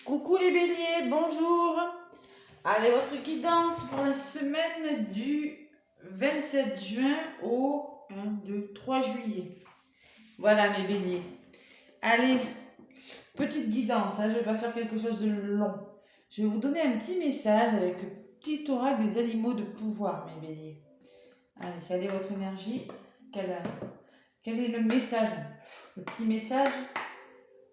Coucou les béliers, bonjour. Allez, votre guidance pour la semaine du 27 juin au 3 juillet. Voilà mes béliers. Allez, petite guidance, je ne vais pas faire quelque chose de long. Je vais vous donner un petit message avec le petit oracle des animaux de pouvoir, mes béliers. Allez, quelle est votre énergie? Quel est le message? Le petit message?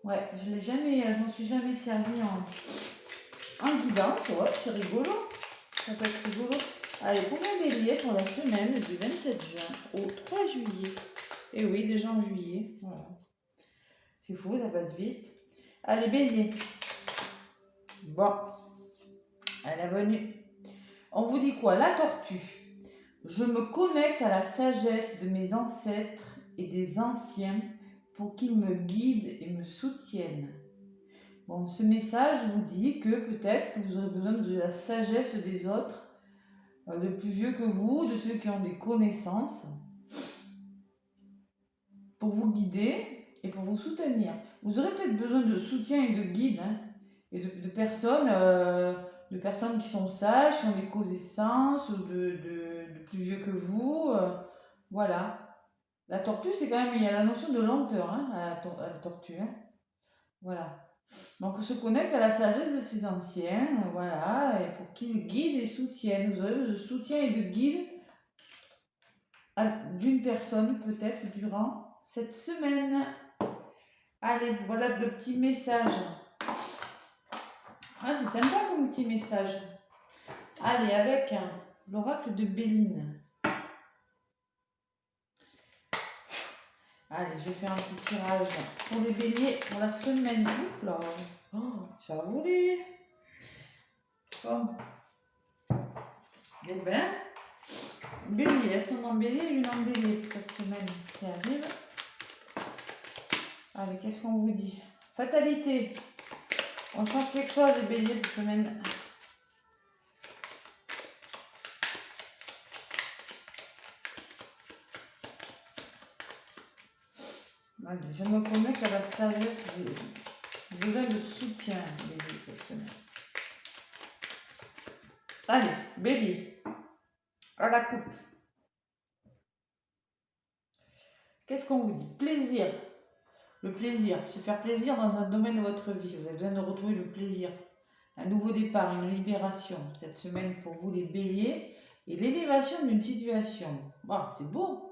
Ouais, je m'en suis jamais servi en guidance. Ouais, c'est rigolo. Ça peut être rigolo. Allez, pour mes béliers, pour la semaine du 27 juin au 3 juillet. Et oui, déjà en juillet. Voilà. C'est fou, ça passe vite. Allez, bélier. Bon. À la venue. On vous dit quoi? La tortue. Je me connecte à la sagesse de mes ancêtres et des anciens pour qu'ils me guident et me soutiennent. Bon, ce message vous dit que peut-être que vous aurez besoin de la sagesse des autres, de plus vieux que vous, de ceux qui ont des connaissances, pour vous guider et pour vous soutenir. Vous aurez peut-être besoin de soutien et de guide, et de personnes qui sont sages, qui ont des connaissances, ou de plus vieux que vous. Voilà. La tortue, c'est quand même, il y a la notion de lenteur à la tortue. Voilà. Donc, on se connecte à la sagesse de ses anciens, voilà, et pour qu'ils guident et soutiennent. Vous aurez besoin de soutien et de guide d'une personne, peut-être, durant cette semaine. Allez, voilà le petit message. Ah, c'est sympa comme petit message. Allez, avec l'oracle de Béline. Allez, je vais faire un petit tirage pour les béliers pour la semaine. Oups là. Oh, ça a volé. Bon. Eh bien, bélier, ascendant bélier, lune en bélier pour cette semaine qui arrive. Allez, qu'est-ce qu'on vous dit? Fatalité. On change quelque chose les béliers cette semaine. Allez, je me connecte à la sagesse. J'ai besoin de soutien bélier cette semaine. Allez, bélier. À la coupe. Qu'est-ce qu'on vous dit? Plaisir. Le plaisir, se faire plaisir dans un domaine de votre vie. Vous avez besoin de retrouver le plaisir. Un nouveau départ, une libération cette semaine pour vous les béliers. Et l'élévation d'une situation. Bon, c'est beau.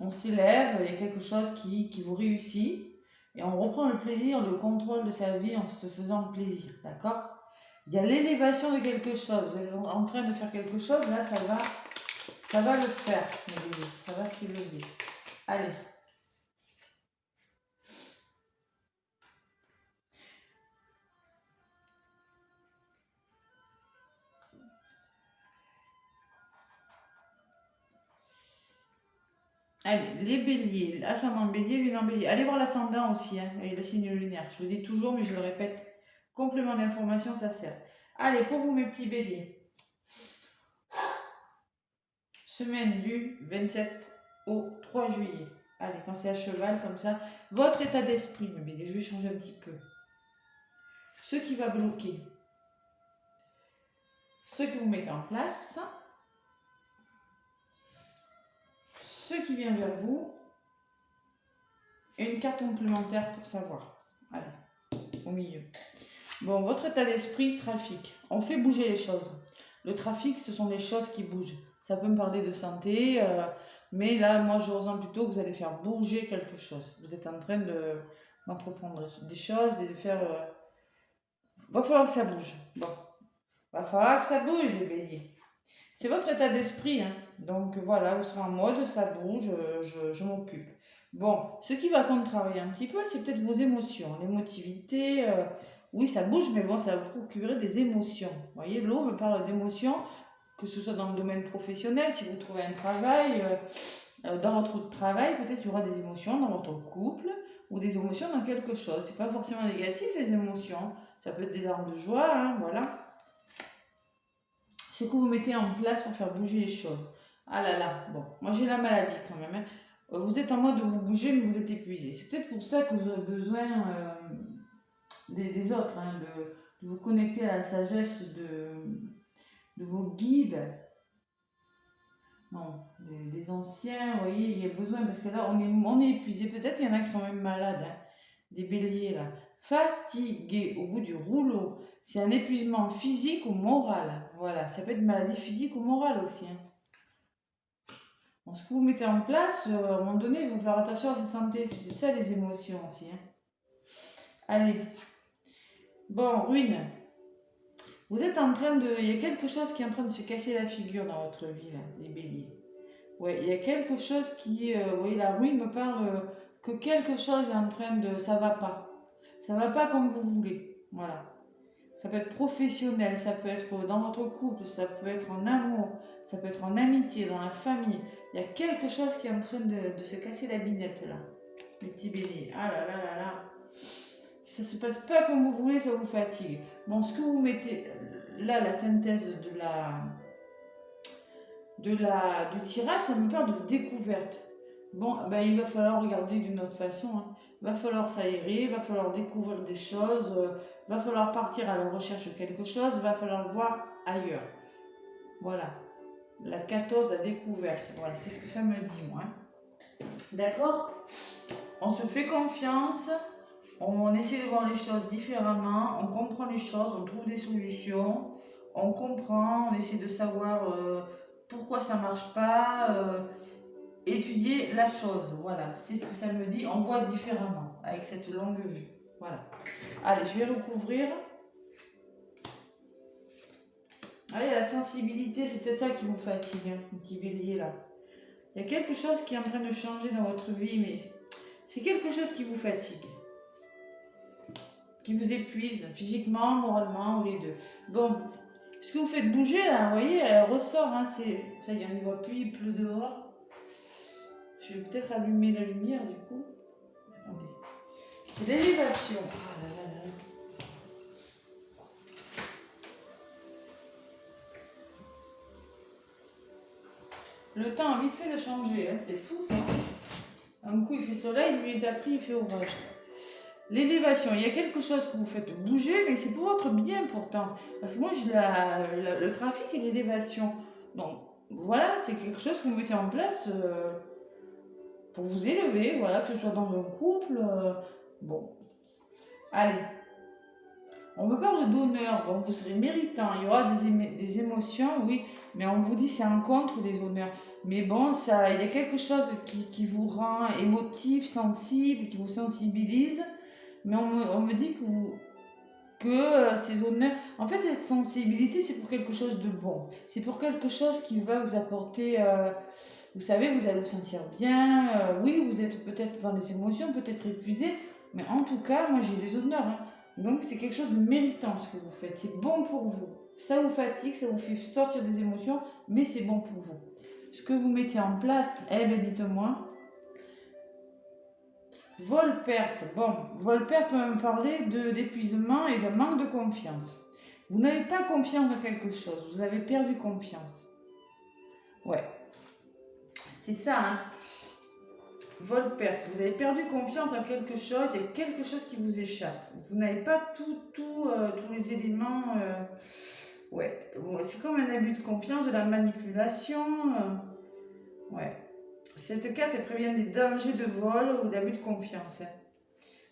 On s'élève, il y a quelque chose qui vous réussit. Et on reprend le plaisir, le contrôle de sa vie en se faisant plaisir. D'accord? Il y a l'élévation de quelque chose. Vous êtes en train de faire quelque chose. Là, ça va le faire, mes béliers. Ça va s'élever. Allez. Allez, les béliers, l'ascendant bélier, lune en bélier. Allez voir l'ascendant aussi, et le signe lunaire. Je le dis toujours, mais je le répète. Complément d'information, ça sert. Allez, pour vous, mes petits béliers. Semaine du 27 au 3 juillet. Allez, pensez à cheval, comme ça. Votre état d'esprit, mes béliers, je vais changer un petit peu. Ce qui va bloquer. Ce que vous mettez en place. Ce qui vient vers vous. Et une carte complémentaire pour savoir. Allez, au milieu. Bon, votre état d'esprit, trafic. On fait bouger les choses. Le trafic, ce sont des choses qui bougent. Ça peut me parler de santé, mais là, moi, je ressens plutôt que vous allez faire bouger quelque chose. Vous êtes en train d'entreprendre des choses et de faire... va falloir que ça bouge. Bon, va falloir que ça bouge, les béliers. C'est votre état d'esprit, donc voilà, vous serez en mode, ça bouge, je m'occupe. Bon, ce qui va contrarier un petit peu, c'est peut-être vos émotions, l'émotivité. Oui, ça bouge, mais bon, ça va vous procurer des émotions. Vous voyez, l'eau me parle d'émotions, que ce soit dans le domaine professionnel, si vous trouvez un travail, dans votre travail, peut-être il y aura des émotions dans votre couple, ou des émotions dans quelque chose. C'est pas forcément négatif, les émotions. Ça peut être des larmes de joie, voilà. Ce que vous mettez en place pour faire bouger les choses. Ah là là, bon, moi j'ai la maladie quand même. Vous êtes en mode de vous bouger, mais vous êtes épuisé. C'est peut-être pour ça que vous aurez besoin des autres, hein, de vous connecter à la sagesse de vos guides. Non, des anciens, vous voyez, il y a besoin, parce que là, on est épuisé. Peut-être il y en a qui sont même malades, hein, des béliers, là. Fatigué au bout du rouleau. C'est un épuisement physique ou moral. Voilà, ça peut être une maladie physique ou morale aussi. Hein. Bon, ce que vous mettez en place, à un moment donné, il faut faire attention à votre santé. C'est ça les émotions aussi. Hein. Allez. Bon, ruine. Vous êtes en train de... Il y a quelque chose qui est en train de se casser la figure dans votre vie, là, des béliers. Ouais, il y a quelque chose qui... oui, la ruine me parle que quelque chose est en train de... Ça va pas. Ça va pas comme vous voulez. Voilà. Ça peut être professionnel, ça peut être dans votre couple, ça peut être en amour, ça peut être en amitié, dans la famille. Il y a quelque chose qui est en train de se casser la binette, là. Les petits béliers. Ah là là là là. Si ça se passe pas comme vous voulez, ça vous fatigue. Bon, ce que vous mettez... Là, la synthèse du tirage, ça me parle de découverte. Bon, ben, il va falloir regarder d'une autre façon. Hein. Il va falloir s'aérer, il va falloir découvrir des choses, il va falloir partir à la recherche de quelque chose, il va falloir voir ailleurs. Voilà. La 14, la découverte. Voilà, c'est ce que ça me dit, moi. Hein. D'accord? On se fait confiance, on essaie de voir les choses différemment, on comprend les choses, on trouve des solutions, on comprend, on essaie de savoir pourquoi ça marche pas, étudier la chose, voilà, c'est ce que ça me dit, on voit différemment avec cette longue vue, voilà. Allez, je vais recouvrir. Allez, la sensibilité, c'est peut-être ça qui vous fatigue, hein, un petit bélier là. Il y a quelque chose qui est en train de changer dans votre vie, mais c'est quelque chose qui vous fatigue. Qui vous épuise, physiquement, moralement, ou les deux. Bon, ce que vous faites bouger là, vous voyez, elle ressort, hein, c'est... Ça y est, on ne voit plus, il pleut dehors. Je vais peut-être allumer la lumière du coup. Attendez. C'est l'élévation. Ah là là là. Le temps a vite fait de changer, hein. C'est fou ça. Un coup il fait soleil, une minute après il fait orage. L'élévation, il y a quelque chose que vous faites bouger, mais c'est pour votre bien pourtant. Parce que moi j'ai le trafic et l'élévation. Donc voilà, c'est quelque chose que vous mettez en place pour vous élever, voilà, que ce soit dans un couple. Bon. Allez. On me parle d'honneur, bon, vous serez méritant, il y aura des émotions, oui, mais on vous dit c'est un contre des honneurs. Mais bon, ça, il y a quelque chose qui vous rend émotif, sensible, qui vous sensibilise, mais on me dit que ces honneurs... En fait, cette sensibilité, c'est pour quelque chose de bon. C'est pour quelque chose qui va vous apporter... vous savez, vous allez vous sentir bien. Oui, vous êtes peut-être dans les émotions, peut-être épuisé, mais en tout cas, moi j'ai des honneurs. Hein. Donc c'est quelque chose de méritant ce que vous faites. C'est bon pour vous. Ça vous fatigue, ça vous fait sortir des émotions, mais c'est bon pour vous. Ce que vous mettez en place, eh bien dites-moi. Vol-perte. Bon, vol-perte peut me parler d'épuisement et de manque de confiance. Vous n'avez pas confiance en quelque chose, vous avez perdu confiance. Ouais, c'est ça, hein. Vol-perte, vous avez perdu confiance en quelque chose, il y a quelque chose qui vous échappe. Vous n'avez pas tous les éléments. Ouais, bon, c'est comme un abus de confiance, de la manipulation. Ouais. Cette carte, elle prévient des dangers de vol ou d'abus de confiance. Hein.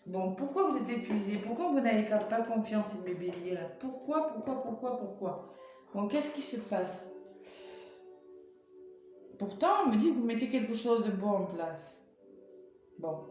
Bon, pourquoi vous êtes épuisé? Pourquoi vous n'avez pas confiance, mes béliers là? Pourquoi? Bon, qu'est-ce qui se passe? Pourtant, on me dit que vous mettez quelque chose de bon en place. Bon.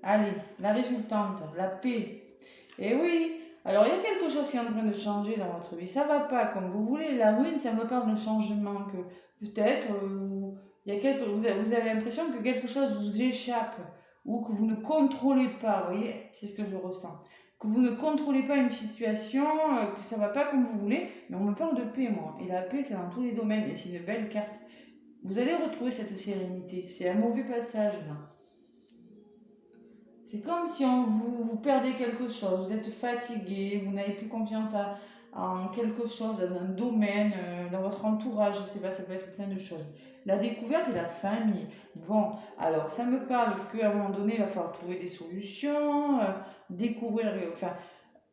Allez, la résultante, la paix. Et oui, alors il y a quelque chose qui est en train de changer dans votre vie. Ça va pas comme vous voulez. La ruine, ça me parle de changement. Que peut-être vous avez l'impression que quelque chose vous échappe ou que vous ne contrôlez pas. Vous voyez, c'est ce que je ressens. Que vous ne contrôlez pas une situation, que ça va pas comme vous voulez. Mais on me parle de paix, moi. Et la paix, c'est dans tous les domaines. Et c'est une belle carte. Vous allez retrouver cette sérénité. C'est un mauvais passage, là. C'est comme si vous perdez quelque chose, vous êtes fatigué, vous n'avez plus confiance en quelque chose, dans un domaine, dans votre entourage, je ne sais pas, ça peut être plein de choses. La découverte et la famille. Bon, alors ça me parle qu'à un moment donné, il va falloir trouver des solutions. découvrir, enfin,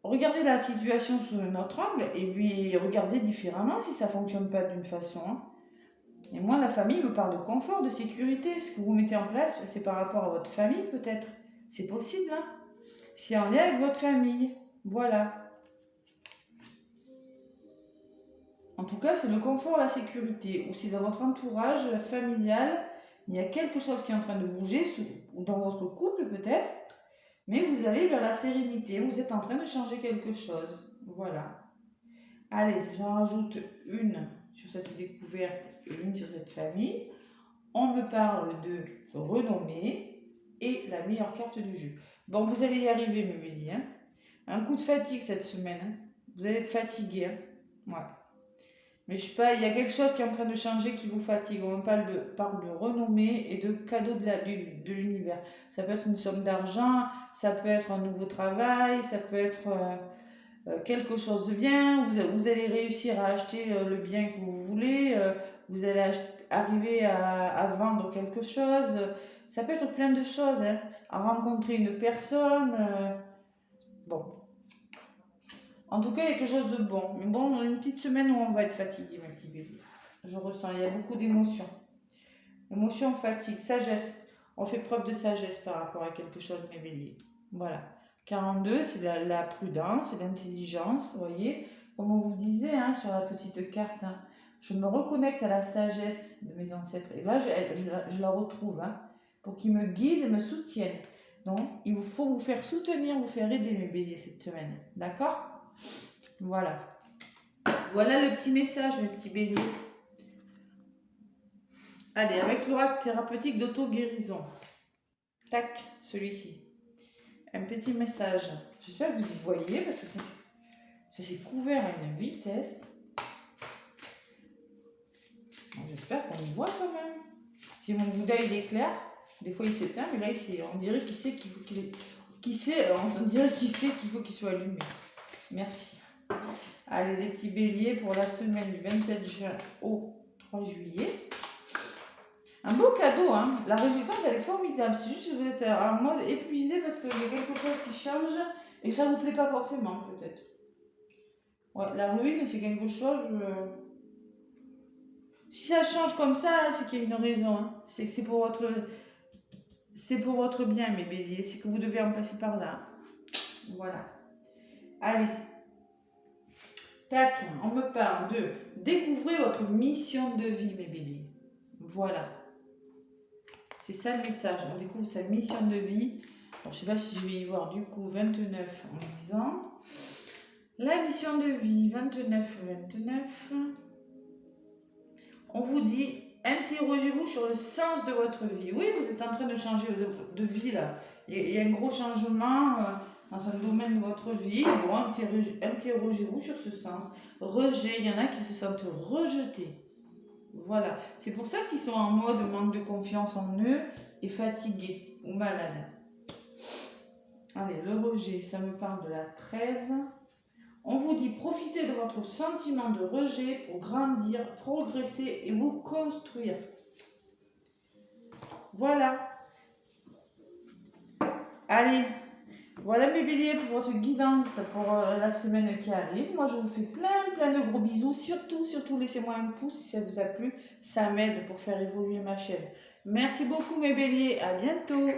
regardez la situation sous un autre angle et puis regardez différemment si ça ne fonctionne pas d'une façon. Hein. Et moi, la famille me parle de confort, de sécurité. Ce que vous mettez en place, c'est par rapport à votre famille peut-être. C'est possible, hein. C'est en lien avec votre famille. Voilà. En tout cas, c'est le confort, la sécurité. Ou c'est dans votre entourage familial, il y a quelque chose qui est en train de bouger, ou dans votre couple peut-être. Mais vous allez vers la sérénité. Vous êtes en train de changer quelque chose. Voilà. Allez, j'en rajoute une sur cette découverte et une sur cette famille. On me parle de renommée et la meilleure carte du jeu. Bon, vous allez y arriver, mes béliers. Hein. Un coup de fatigue cette semaine. Hein. Vous allez être fatigué. Hein. Ouais. Mais je sais pas, il y a quelque chose qui est en train de changer qui vous fatigue. On me parle de renommée et de cadeaux de l'univers. Ça peut être une somme d'argent, ça peut être un nouveau travail, ça peut être quelque chose de bien. Vous allez réussir à acheter le bien que vous voulez. Vous allez arriver à vendre quelque chose. Ça peut être plein de choses. Hein. À rencontrer une personne. Bon. En tout cas, il y a quelque chose de bon. Mais bon, une petite semaine où on va être fatigué, mes petits bébés. Je ressens, il y a beaucoup d'émotions. Émotion, fatigue, sagesse. On fait preuve de sagesse par rapport à quelque chose, mes béliers. Voilà. 42, c'est la prudence, c'est l'intelligence, vous voyez. Comme on vous disait hein, sur la petite carte, hein, je me reconnecte à la sagesse de mes ancêtres. Et là, je la retrouve hein, pour qu'ils me guident et me soutiennent. Donc, il vous faut vous faire soutenir, vous faire aider, mes béliers, cette semaine. D'accord ? Voilà. Voilà le petit message, mes petits béliers. Allez, avec l'oracle thérapeutique d'auto-guérison. Tac, celui-ci. Un petit message. J'espère que vous y voyez parce que ça s'est couvert à une vitesse. J'espère qu'on y voit quand même. Si mon Bouddha il est clair, des fois il s'éteint, mais là on dirait qu'il sait qu'il faut on dirait qu'il sait qu'il faut qu'il soit allumé. Merci. Allez les petits béliers pour la semaine du 27 juin au 3 juillet. Un beau cadeau, hein. La résultante elle est formidable. C'est juste que vous êtes en mode épuisé parce qu'il y a quelque chose qui change et ça vous plaît pas forcément peut-être. Ouais, la ruine c'est quelque chose. Si ça change comme ça, c'est qu'il y a une raison. Hein. C'est pour votre bien, mes béliers. C'est que vous devez en passer par là. Voilà. Allez. Tac, on me parle de découvrir votre mission de vie, mes béliers. Voilà. C'est ça le message. On découvre sa mission de vie. Alors, je ne sais pas si je vais y voir du coup 29 en disant. La mission de vie, 29. On vous dit, interrogez-vous sur le sens de votre vie. Oui, vous êtes en train de changer de vie là. Il y a un gros changement dans un domaine de votre vie. Bon, interrogez-vous sur ce sens. Rejet, il y en a qui se sentent rejetés. Voilà. C'est pour ça qu'ils sont en mode manque de confiance en eux et fatigués ou malades. Allez, le rejet, ça me parle de la 13. On vous dit profitez de votre sentiment de rejet pour grandir, progresser et vous construire. Voilà. Allez, voilà mes béliers pour votre guidance pour la semaine qui arrive. Moi, je vous fais plein de gros bisous. Surtout, laissez-moi un pouce si ça vous a plu. Ça m'aide pour faire évoluer ma chaîne. Merci beaucoup mes béliers. À bientôt.